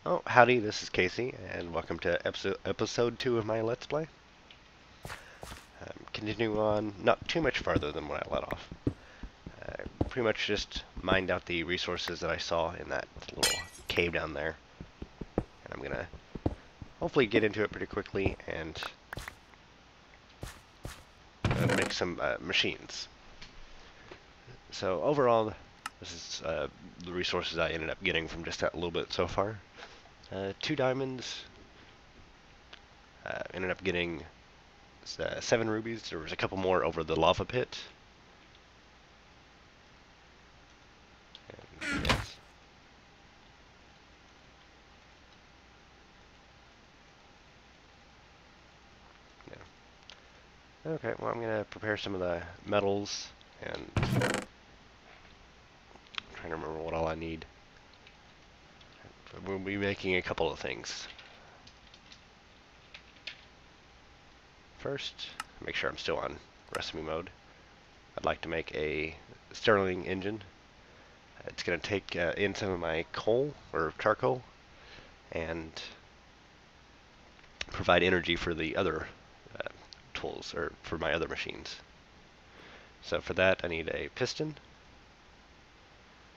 Oh, howdy, this is Casey, and welcome to episode 2 of my Let's Play. Continuing on, not too much farther than when I let off. Pretty much just mined out the resources that I saw in that little cave down there. And I'm gonna hopefully get into it pretty quickly and make some machines. So overall, this is the resources I ended up getting from just that little bit so far. 2 diamonds, ended up getting 7 rubies. There was a couple more over the lava pit. And, yes. Yeah. Okay, well, I'm going to prepare some of the metals, and I'm trying to remember what all I need. We'll be making a couple of things. First, make sure I'm still on recipe mode. I'd like to make a Stirling engine. It's going to take in some of my coal, or charcoal, and provide energy for the other tools, or for my other machines. So for that, I need a piston,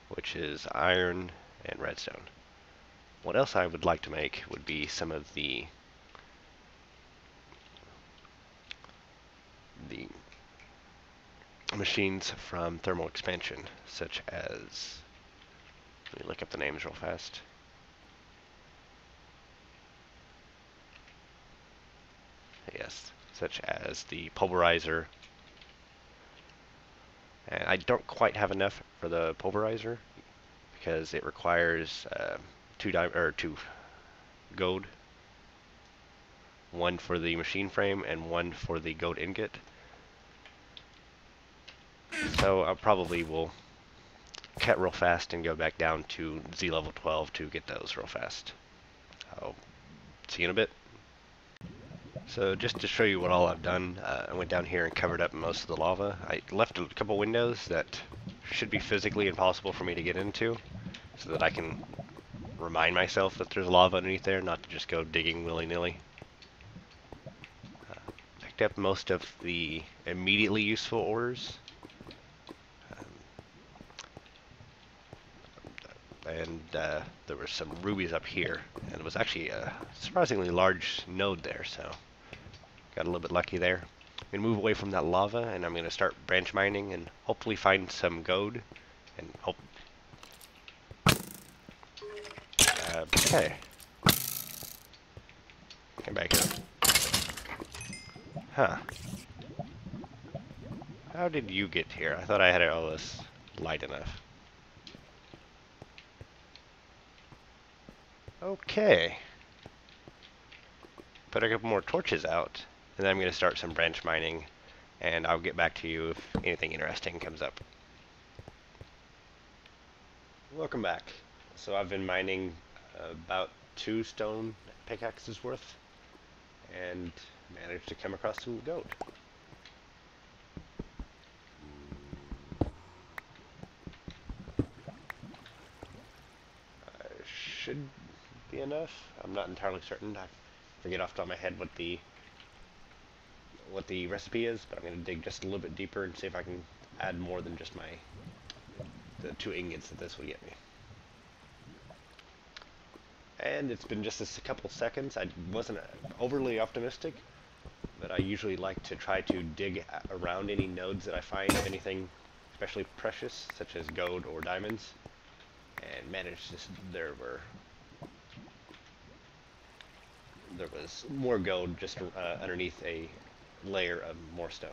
which is iron and redstone. What else I would like to make would be some of the machines from thermal expansion, such as, let me look up the names real fast. Yes, such as the pulverizer. And I don't quite have enough for the pulverizer because it requires two gold, one for the machine frame and one for the gold ingot. So I probably will cut real fast and go back down to Z level 12 to get those real fast. I'll see you in a bit. So just to show you what all I've done, I went down here and covered up most of the lava. I left a couple windows that should be physically impossible for me to get into, so that I can remind myself that there's lava underneath there, not to just go digging willy-nilly. Picked up most of the immediately useful ores. And there were some rubies up here, and it was actually a surprisingly large node there, so got a little bit lucky there. I'm going to move away from that lava, and I'm going to start branch mining and hopefully find some gold. And hope. Okay. Come back here. Huh. How did you get here? I thought I had all this light enough. Okay. Put a couple more torches out, and then I'm going to start some branch mining, and I'll get back to you if anything interesting comes up. Welcome back. So I've been mining about 2 stone pickaxes worth, and managed to come across some gold. Should be enough. I'm not entirely certain. I forget off the top of my head what the recipe is, but I'm going to dig just a little bit deeper and see if I can add more than just the 2 ingots that this will get me. And it's been just a couple seconds. I wasn't overly optimistic, but I usually like to try to dig around any nodes that I find of anything especially precious, such as gold or diamonds, and managed to, there was more gold just underneath a layer of more stone.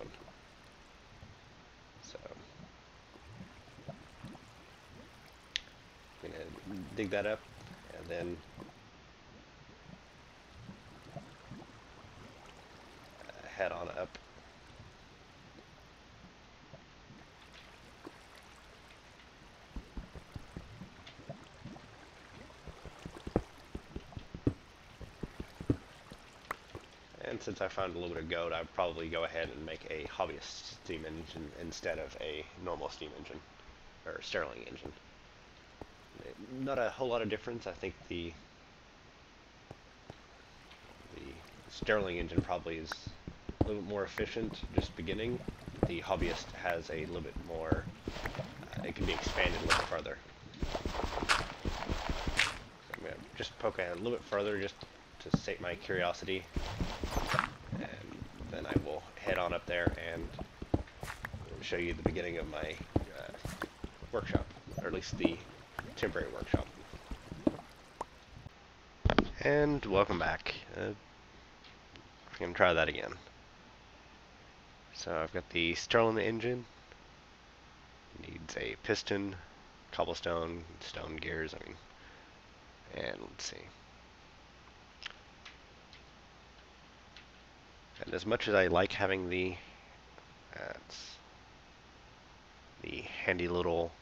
So I'm gonna dig that up and then head on up. And since I found a little bit of gold, I'd probably go ahead and make a hobbyist steam engine instead of a normal steam engine, or Stirling engine. Not a whole lot of difference. I think the Sterling engine probably is a little bit more efficient just beginning. The hobbyist has a little bit more, it can be expanded a little further. So I'm going to just poke a little bit further just to sate my curiosity, and then I will head on up there and show you the beginning of my workshop, or at least the temporary workshop. And welcome back. We're going to try that again. So I've got the Sterling engine. Needs a piston, cobblestone, stone gears, and let's see. And as much as I like having the handy little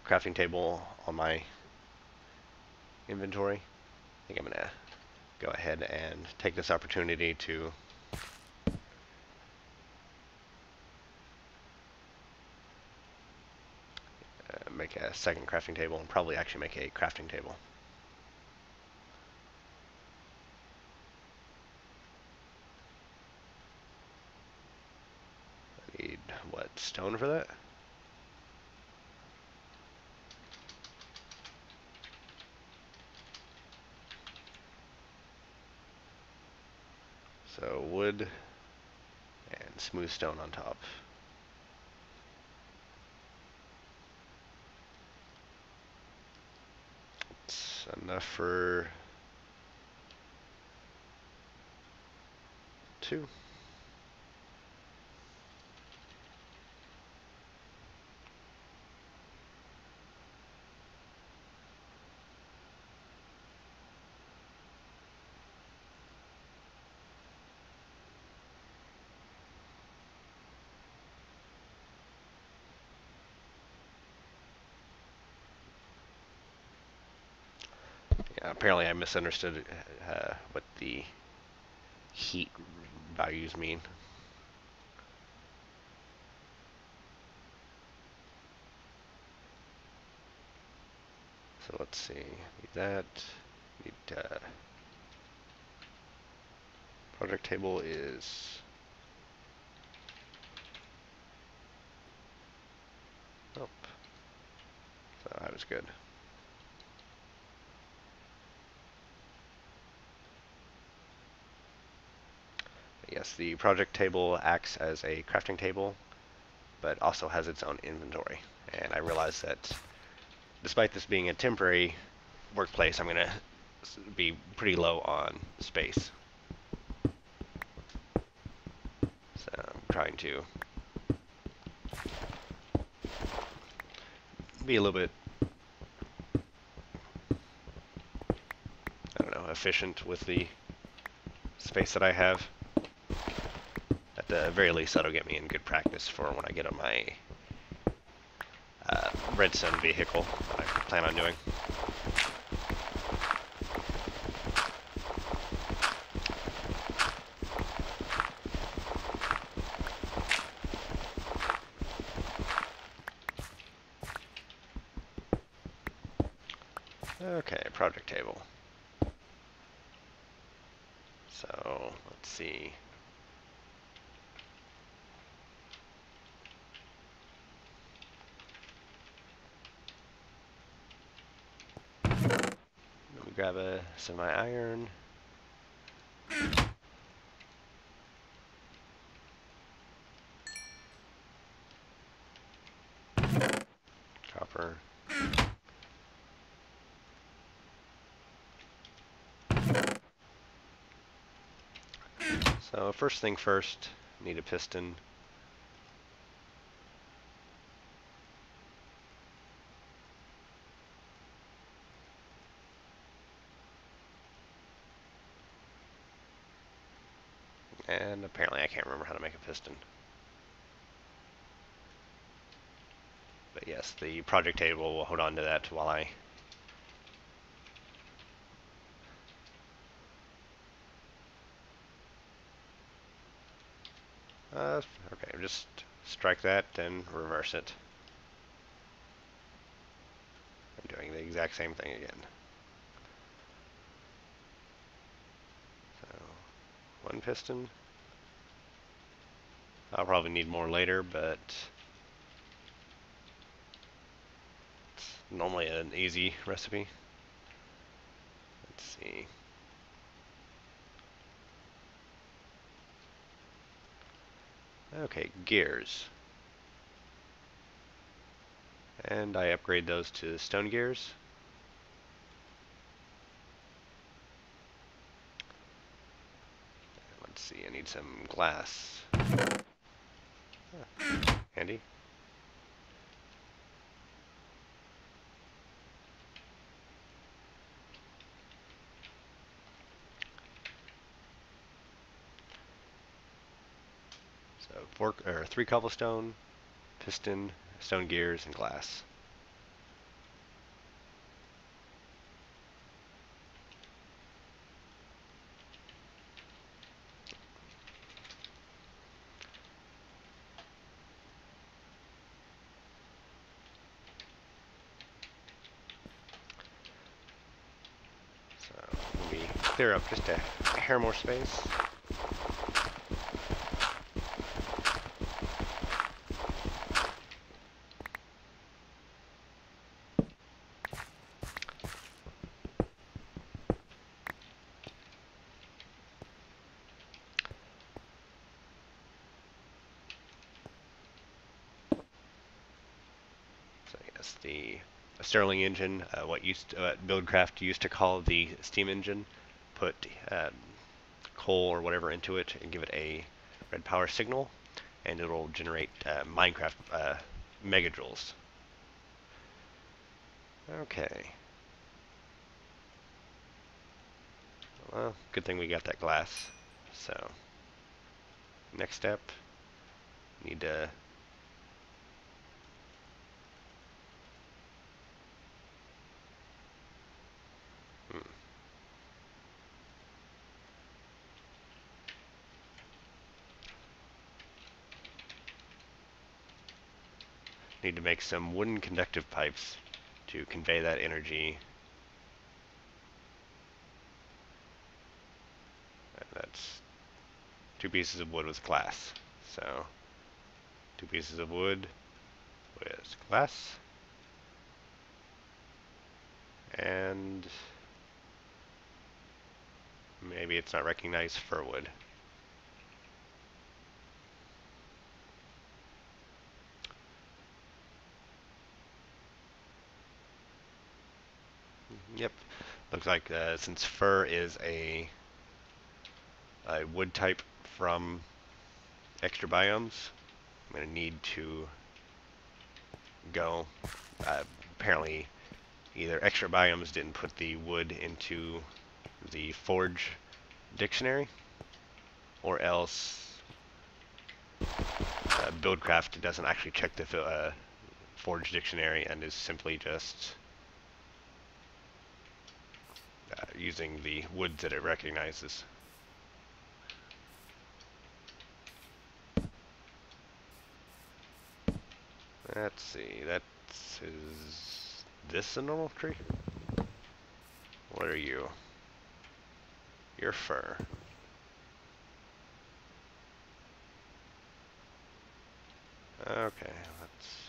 crafting table on my inventory, I think I'm going to go ahead and take this opportunity to make a second crafting table, and probably actually make a crafting table. I need, what, stone for that? So wood and smooth stone on top. It's enough for 2. Yeah, apparently I misunderstood what the heat values mean. So let's see, need that, need project table is, oh, so I was good. Yes, the project table acts as a crafting table, but also has its own inventory. And I realized that despite this being a temporary workplace, I'm going to be pretty low on space. So I'm trying to be a little bit, I don't know, efficient with the space that I have. At the very least, that'll get me in good practice for when I get on my redstone vehicle that I plan on doing. Okay, project table. So, let's see. Let me grab a semi-iron. Copper. So first thing first, need a piston. And apparently I can't remember how to make a piston. But yes, the project table will hold on to that while I... okay, just strike that and reverse it. doing the exact same thing again. So, one piston. I'll probably need more later, but it's normally an easy recipe. Let's see. Okay, gears. And I upgrade those to stone gears. Let's see, I need some glass. Handy. So 3 cobblestone, piston, stone gears, and glass. So let me clear up just a hair more space. So yes, the Stirling engine, Buildcraft used to call the steam engine, put coal or whatever into it and give it a red power signal, and it'll generate Minecraft megajoules. Okay. Well, good thing we got that glass. So, next step, need to make some wooden conductive pipes to convey that energy. And that's 2 pieces of wood with glass. So, 2 pieces of wood with glass. And maybe it's not recognized fir wood. Yep. Looks like since fir is a wood type from extra biomes, I'm going to need to go. Apparently, either extra biomes didn't put the wood into the forge dictionary, or else Buildcraft doesn't actually check the forge dictionary and is simply just using the wood that it recognizes. Let's see, is this a normal tree? What are you? You're fir. Okay, let's...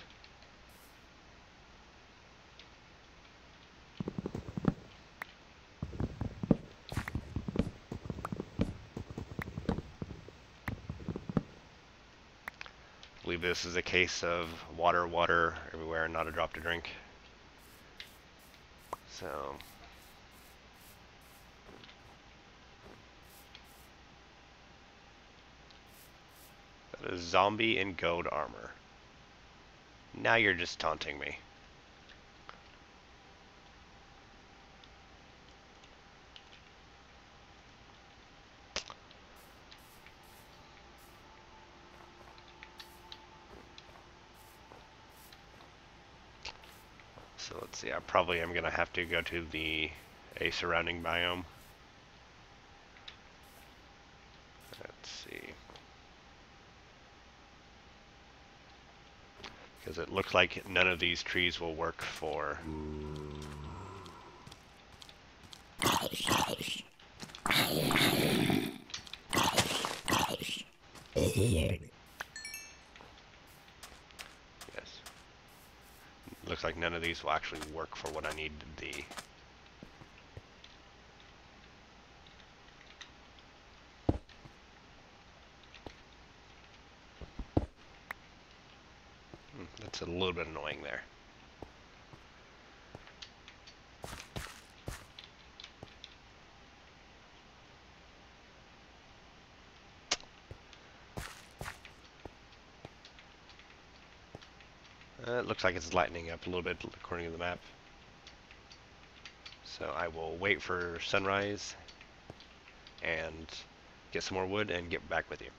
I believe this is a case of water, water everywhere, not a drop to drink. So... that is zombie in gold armor. Now you're just taunting me. So let's see, I probably am going to have to go to a surrounding biome. Let's see. Because it looks like none of these trees will work for Yes. Looks like none of these will actually work for what I need the... That's a little bit annoying there. It looks like it's lightening up a little bit according to the map. So I will wait for sunrise and get some more wood and get back with you.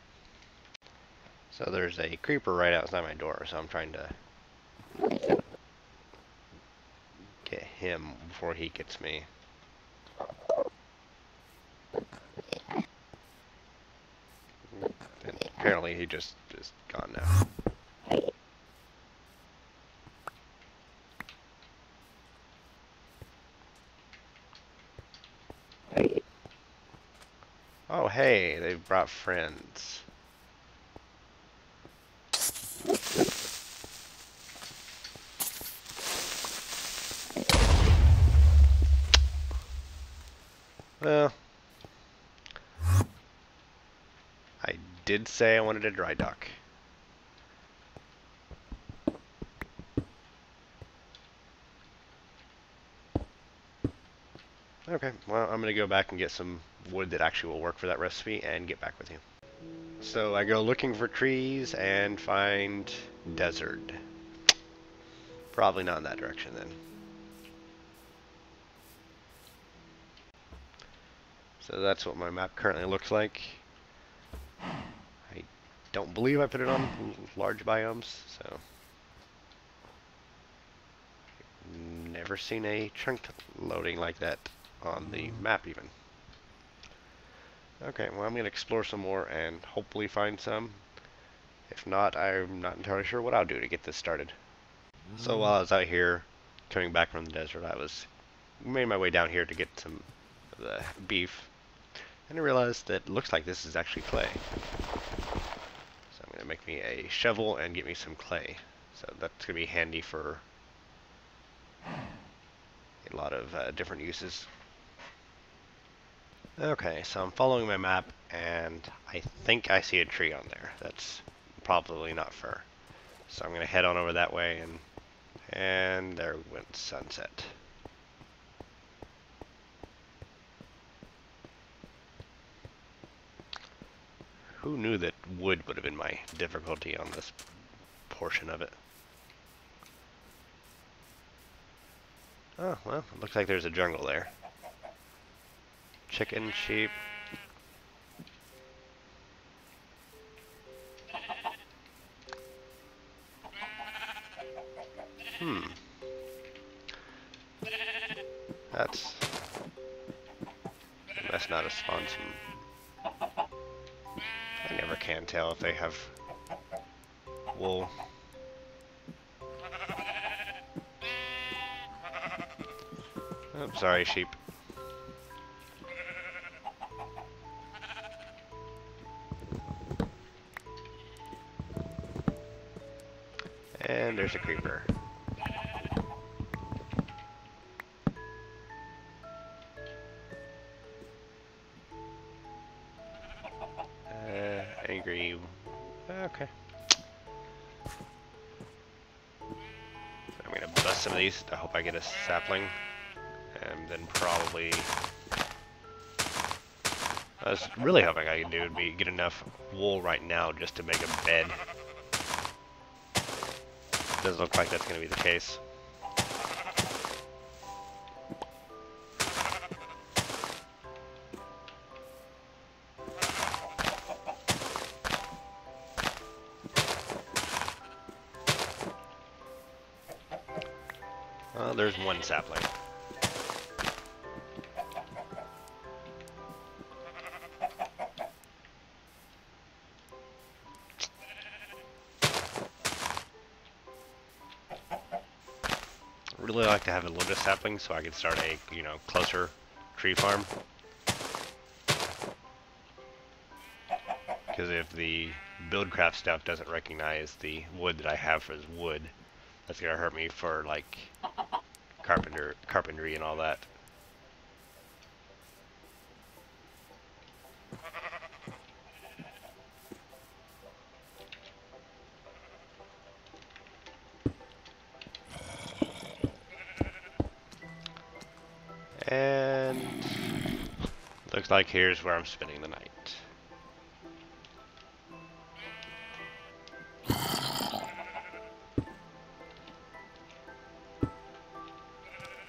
So there's a creeper right outside my door, so I'm trying to get him before he gets me. And apparently he just is gone now. Oh hey, they brought friends. Well, I did say I wanted a dry dock. Okay, well, I'm going to go back and get some wood that actually will work for that recipe and get back with you. So I go looking for trees and find desert. Probably not in that direction then. So that's what my map currently looks like. I don't believe I put it on large biomes, so... Never seen a chunk loading like that on the map even. Okay, well I'm going to explore some more and hopefully find some. If not, I'm not entirely sure what I'll do to get this started. So while I was out here coming back from the desert, I made my way down here to get some of the beef, and I realized that it looks like this is actually clay. So I'm going to make me a shovel and get me some clay. So that's going to be handy for a lot of different uses. Okay, so I'm following my map, and I think I see a tree on there. That's probably not fir. So I'm going to head on over that way, and there went sunset. Who knew that wood would have been my difficulty on this portion of it? Oh, well, it looks like there's a jungle there. Chicken, sheep. That's not a spawn. I never can tell if they have wool. Oh, sorry, sheep. And there's a creeper. Angry. Okay. I'm gonna bust some of these. I hope I get a sapling. And then probably... I was really hoping I could do would be get enough wool right now just to make a bed. Doesn't look like that's gonna be the case. There's one sapling. Really like to have a little bit of saplings so I can start a, closer tree farm. because if the buildcraft stuff doesn't recognize the wood that I have for the wood, that's gonna hurt me for like carpentry and all that. And looks like here's where I'm spending the night.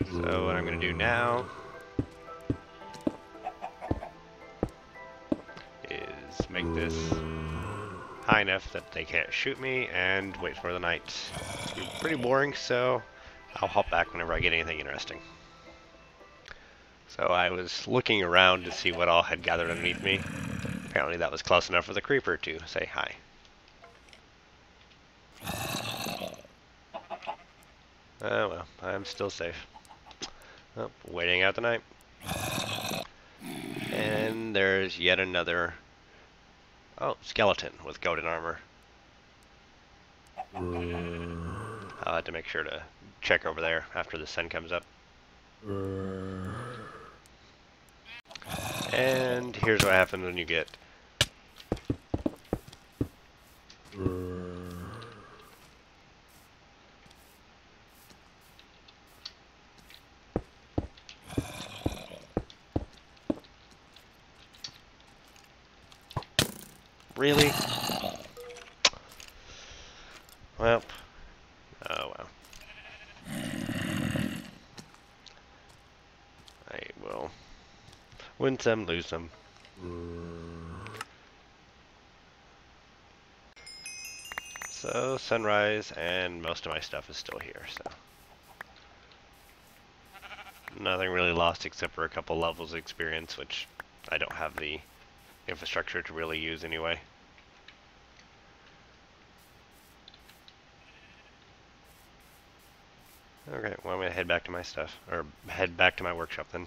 So what I'm going to do now is make this high enough that they can't shoot me and wait for the night. It's pretty boring, so I'll hop back whenever I get anything interesting. So I was looking around to see what all had gathered underneath me. Apparently that was close enough for the creeper to say hi. Oh well, I'm still safe. Oh, waiting out the night. And there's yet another skeleton with golden armor. I'll have to make sure to check over there after the sun comes up. And here's what happens when you get really? Well, oh well. I will win some, lose some. So, sunrise, and most of my stuff is still here, so. Nothing really lost except for a couple levels of experience, which I don't have the infrastructure to really use anyway. Okay, well I'm gonna head back to my stuff, or head back to my workshop then.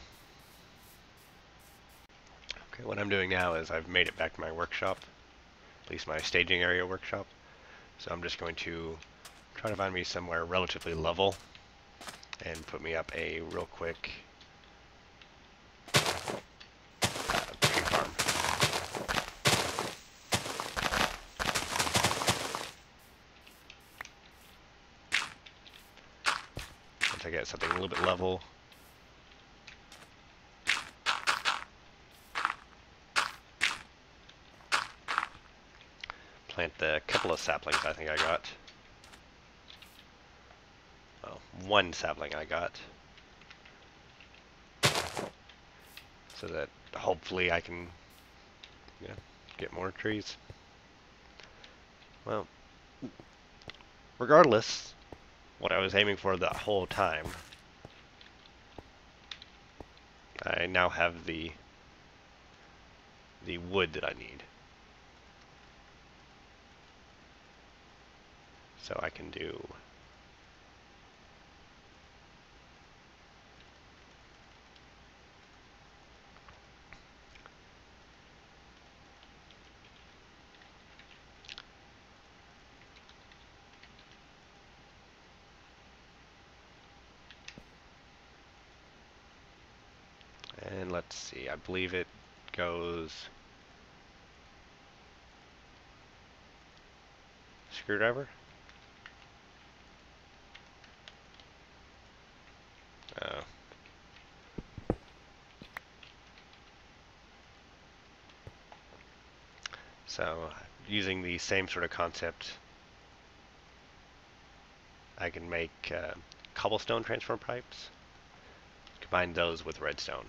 Okay, what I'm doing now is I've made it back to my workshop, at least my staging area workshop. So I'm just going to try to find me somewhere relatively level and put me up a real quick tree farm. Once I get something a little bit level, plant the couple of saplings I think I got. Well, one sapling I got. So that hopefully I can get more trees. Well, regardless, what I was aiming for the whole time, I now have the wood that I need. So I can do and let's see, I believe it goes screwdriver. Oh. So using the same sort of concept, I can make cobblestone transfer pipes, combine those with redstone.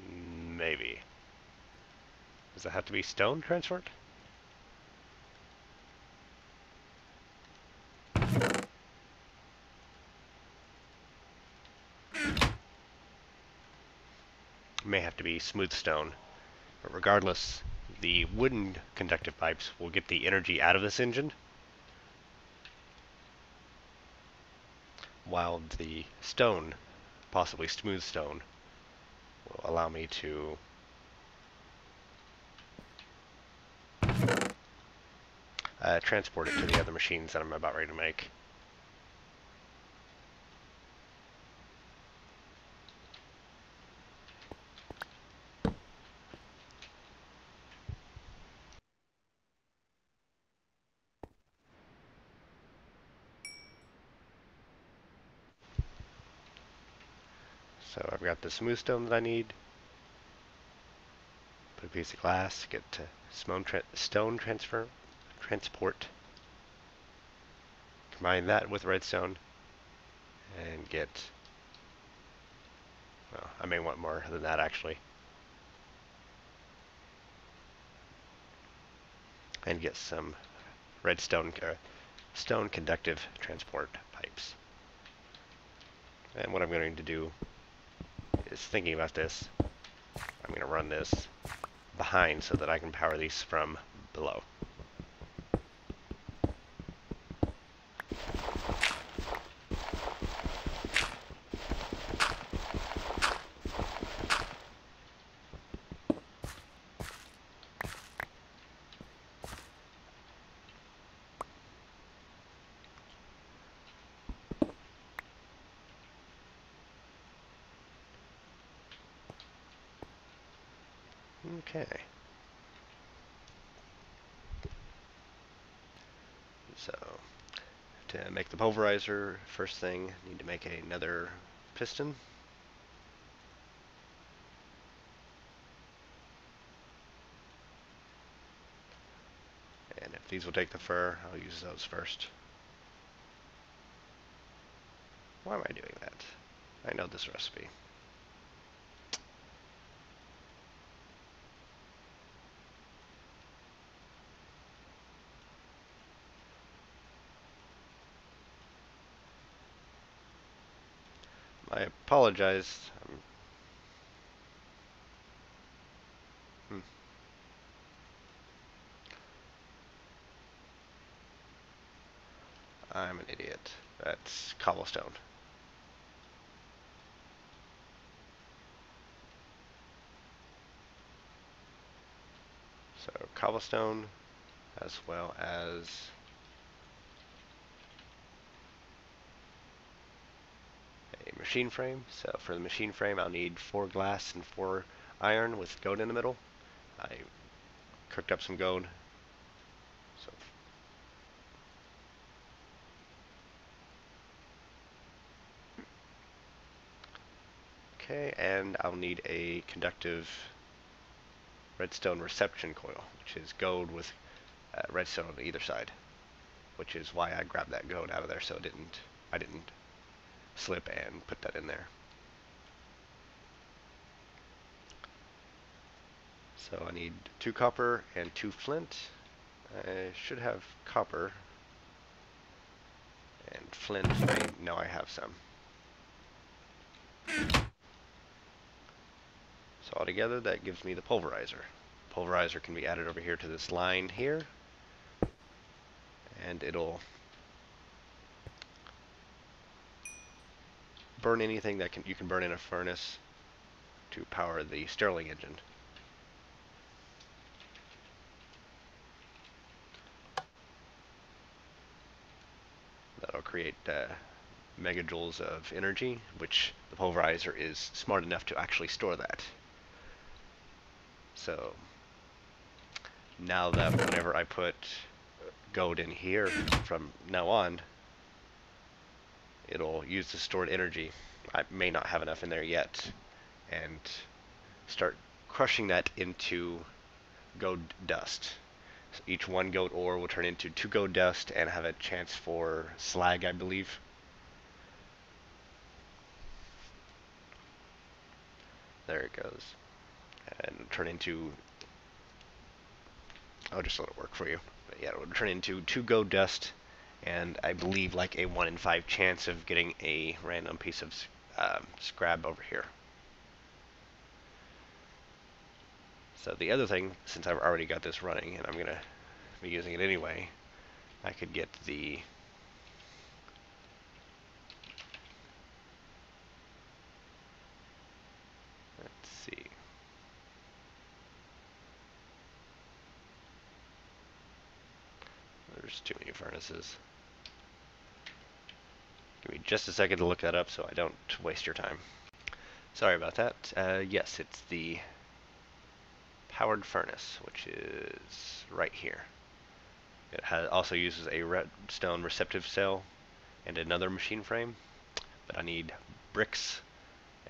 Maybe. Does it have to be stone transferred? May have to be smooth stone. But regardless, the wooden conductive pipes will get the energy out of this engine, while the stone, possibly smooth stone, will allow me to transport it to the other machines that I'm about ready to make. So I've got the smooth stone that I need. Put a piece of glass, get to stone transport. Combine that with redstone and get, well, I may want more than that actually. And get some redstone, stone conductive transport pipes. And what I'm going to do is, thinking about this, I'm going to run this behind so that I can power these from below. Okay. So, to make the pulverizer, first thing, I need to make another piston. And if these will take the fur, I'll use those first. Why am I doing that? I know this recipe. I apologize. I'm an idiot. That's cobblestone. So cobblestone, as well as a machine frame. So for the machine frame, I'll need 4 glass and 4 iron with gold in the middle. I cooked up some gold. So okay, and I'll need a conductive redstone reception coil, which is gold with redstone on either side, which is why I grabbed that gold out of there so I didn't slip and put that in there. So I need 2 copper and 2 flint. I should have copper and flint. No, I have some. So altogether, that gives me the pulverizer. Pulverizer can be added over here to this line here, and it'll burn anything that you can burn in a furnace to power the Stirling engine. That'll create megajoules of energy, which the pulverizer is smart enough to actually store that. So now that whenever I put gold in here from now on, it'll use the stored energy. I may not have enough in there yet, and start crushing that into gold dust. So each 1 gold ore will turn into 2 gold dust and have a chance for slag, I believe. There it goes. And turn into, I'll just let it work for you. But yeah, it would turn into 2 gold dust, and I believe like a 1 in 5 chance of getting a random piece of scrap over here. So the other thing, since I've already got this running and I'm going to be using it anyway, I could get the let's see. There's too many furnaces. Give me just a second to look that up so I don't waste your time. Sorry about that. Yes, it's the powered furnace, which is right here. It also uses a redstone receptive cell and another machine frame, but I need bricks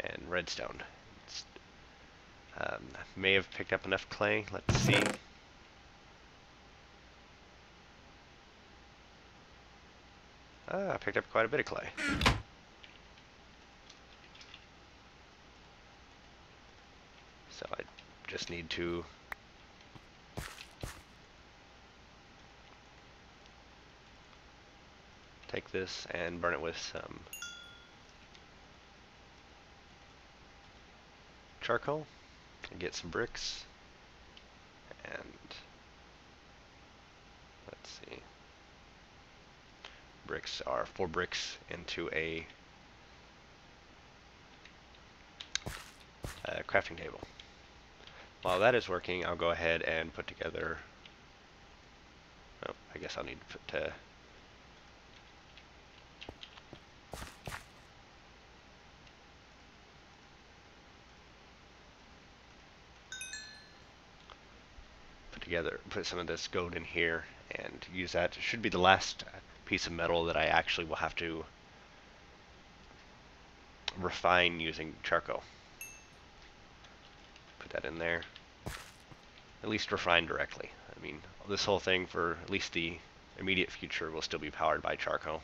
and redstone. I may have picked up enough clay. Let's see. I picked up quite a bit of clay. So I just need to take this and burn it with some charcoal and get some bricks. And let's see. Bricks are 4 bricks into a crafting table. While that is working, I'll go ahead and put together. Oh, I guess I'll need put some of this gold in here and use that. It should be the last piece of metal that I actually will have to refine using charcoal. Put that in there. At least refine directly. I mean, this whole thing for at least the immediate future will still be powered by charcoal.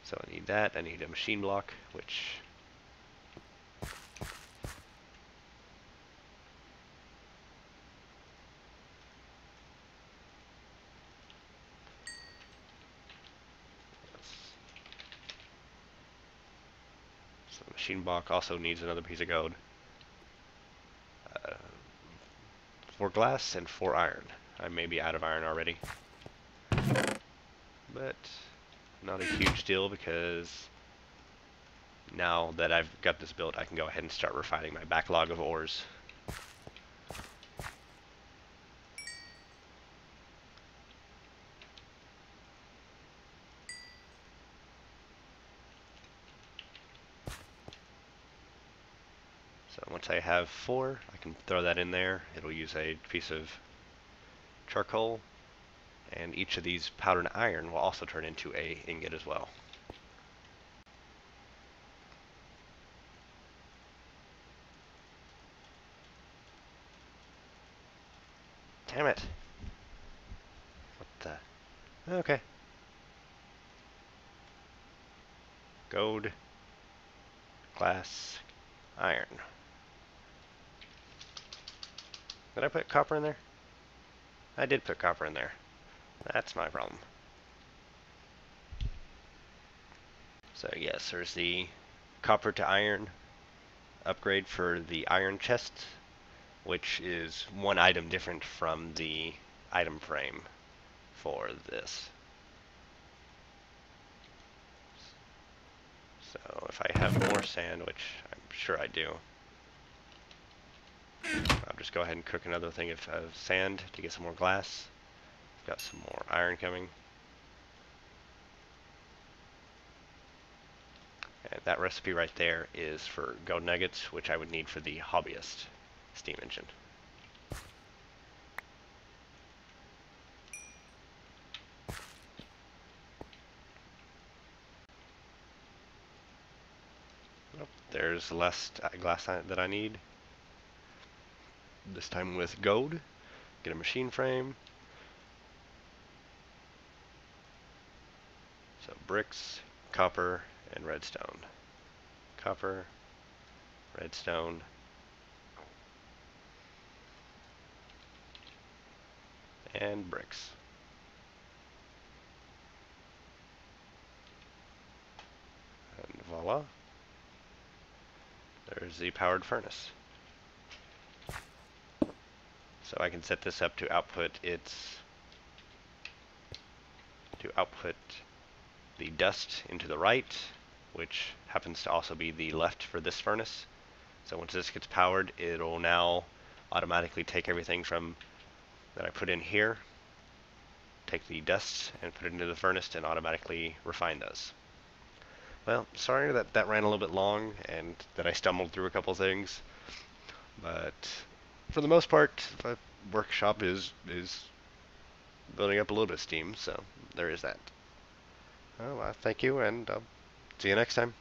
So I need that. I need a machine block, which so the machine block also needs another piece of gold. 4 glass and 4 iron. I may be out of iron already, but not a huge deal because now that I've got this built, I can go ahead and start refining my backlog of ores. So once I have 4, I can throw that in there. It'll use a piece of charcoal, and each of these powdered iron will also turn into a ingot as well. Damn it. What the? Okay. Gold, glass, iron. Did I put copper in there? I did put copper in there. That's my problem. So yes, there's the copper to iron upgrade for the iron chest, which is 1 item different from the item frame for this. So if I have more sand, which I'm sure I do, I'll just go ahead and cook another thing of sand to get some more glass. I've got some more iron coming. And that recipe right there is for gold nuggets, which I would need for the hobbyist steam engine. Oh, there's the last glass that I need. This time with gold. Get a machine frame. So bricks, copper, and redstone. Copper, redstone, and bricks. And voila. There's the powered furnace. So I can set this up to output the dust into the right, which happens to also be the left for this furnace. So once this gets powered, it'll now automatically take everything from that I put in here, take the dusts and put it into the furnace and automatically refine those. Well, sorry that that ran a little bit long and that I stumbled through a couple things, but for the most part, the workshop is building up a little bit of steam, so there is that. Well, thank you, and see you next time.